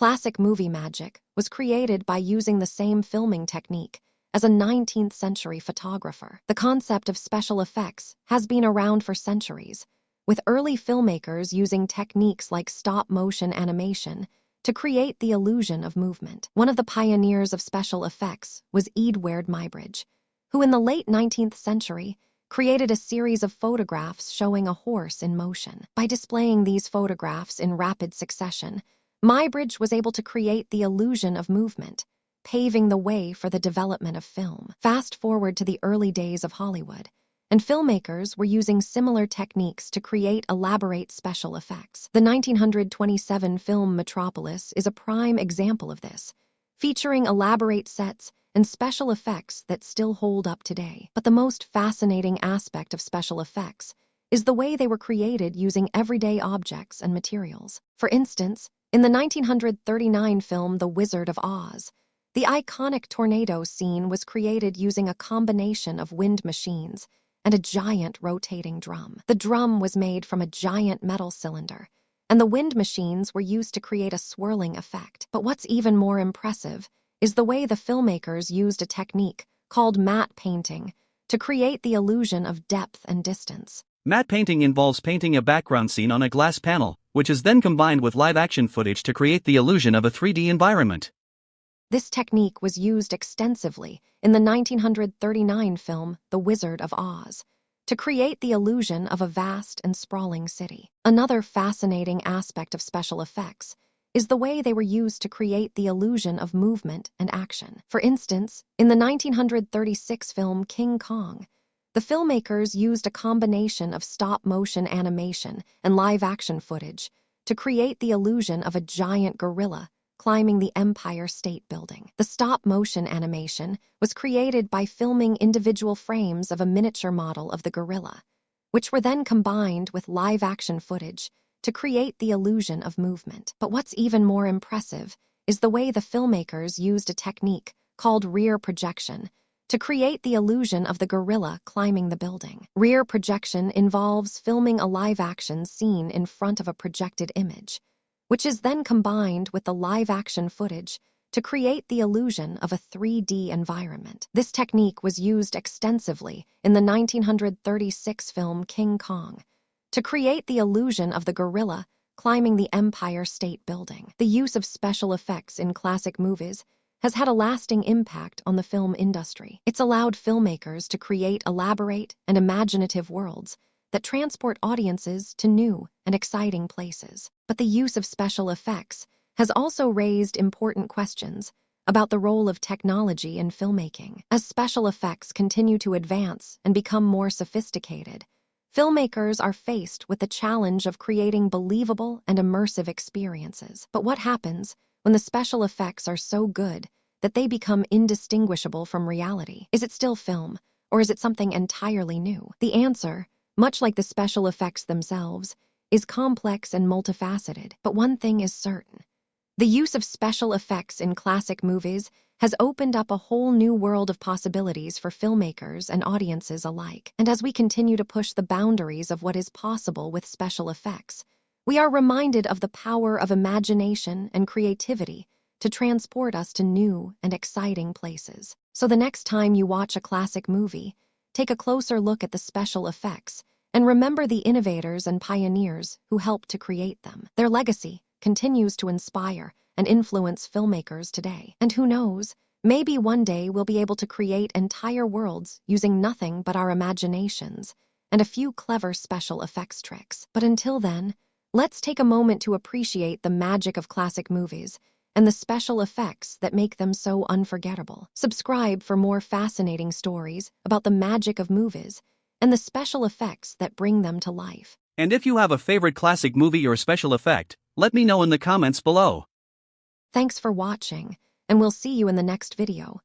Classic movie magic was created by using the same filming technique as a 19th century photographer. The concept of special effects has been around for centuries, with early filmmakers using techniques like stop-motion animation to create the illusion of movement. One of the pioneers of special effects was Eadweard Muybridge, who in the late 19th century created a series of photographs showing a horse in motion. By displaying these photographs in rapid succession, Muybridge was able to create the illusion of movement, paving the way for the development of film. Fast forward to the early days of Hollywood, and filmmakers were using similar techniques to create elaborate special effects. The 1927 film Metropolis is a prime example of this, featuring elaborate sets and special effects that still hold up today. But the most fascinating aspect of special effects is the way they were created using everyday objects and materials. For instance, in the 1939 film The Wizard of Oz, the iconic tornado scene was created using a combination of wind machines and a giant rotating drum. The drum was made from a giant metal cylinder, and the wind machines were used to create a swirling effect. But what's even more impressive is the way the filmmakers used a technique called matte painting to create the illusion of depth and distance. Matte painting involves painting a background scene on a glass panel, which is then combined with live-action footage to create the illusion of a 3D environment. This technique was used extensively in the 1939 film The Wizard of Oz to create the illusion of a vast and sprawling city. Another fascinating aspect of special effects is the way they were used to create the illusion of movement and action. For instance, in the 1936 film King Kong, the filmmakers used a combination of stop-motion animation and live-action footage to create the illusion of a giant gorilla climbing the Empire State Building. The stop-motion animation was created by filming individual frames of a miniature model of the gorilla, which were then combined with live-action footage to create the illusion of movement. But what's even more impressive is the way the filmmakers used a technique called rear projection to create the illusion of the gorilla climbing the building. Rear projection involves filming a live-action scene in front of a projected image, which is then combined with the live-action footage to create the illusion of a 3D environment. This technique was used extensively in the 1936 film King Kong to create the illusion of the gorilla climbing the Empire State Building. The use of special effects in classic movies has had a lasting impact on the film industry. It's allowed filmmakers to create elaborate and imaginative worlds that transport audiences to new and exciting places. But the use of special effects has also raised important questions about the role of technology in filmmaking. As special effects continue to advance and become more sophisticated, filmmakers are faced with the challenge of creating believable and immersive experiences. But what happens when the special effects are so good that they become indistinguishable from reality? Is it still film, or is it something entirely new? The answer, much like the special effects themselves, is complex and multifaceted. But one thing is certain: the use of special effects in classic movies has opened up a whole new world of possibilities for filmmakers and audiences alike. And as we continue to push the boundaries of what is possible with special effects, we are reminded of the power of imagination and creativity to transport us to new and exciting places. So the next time you watch a classic movie, take a closer look at the special effects and remember the innovators and pioneers who helped to create them. Their legacy continues to inspire and influence filmmakers today. And who knows, maybe one day we'll be able to create entire worlds using nothing but our imaginations and a few clever special effects tricks. But until then, let's take a moment to appreciate the magic of classic movies and the special effects that make them so unforgettable. Subscribe for more fascinating stories about the magic of movies and the special effects that bring them to life. And if you have a favorite classic movie or special effect, let me know in the comments below. Thanks for watching, and we'll see you in the next video.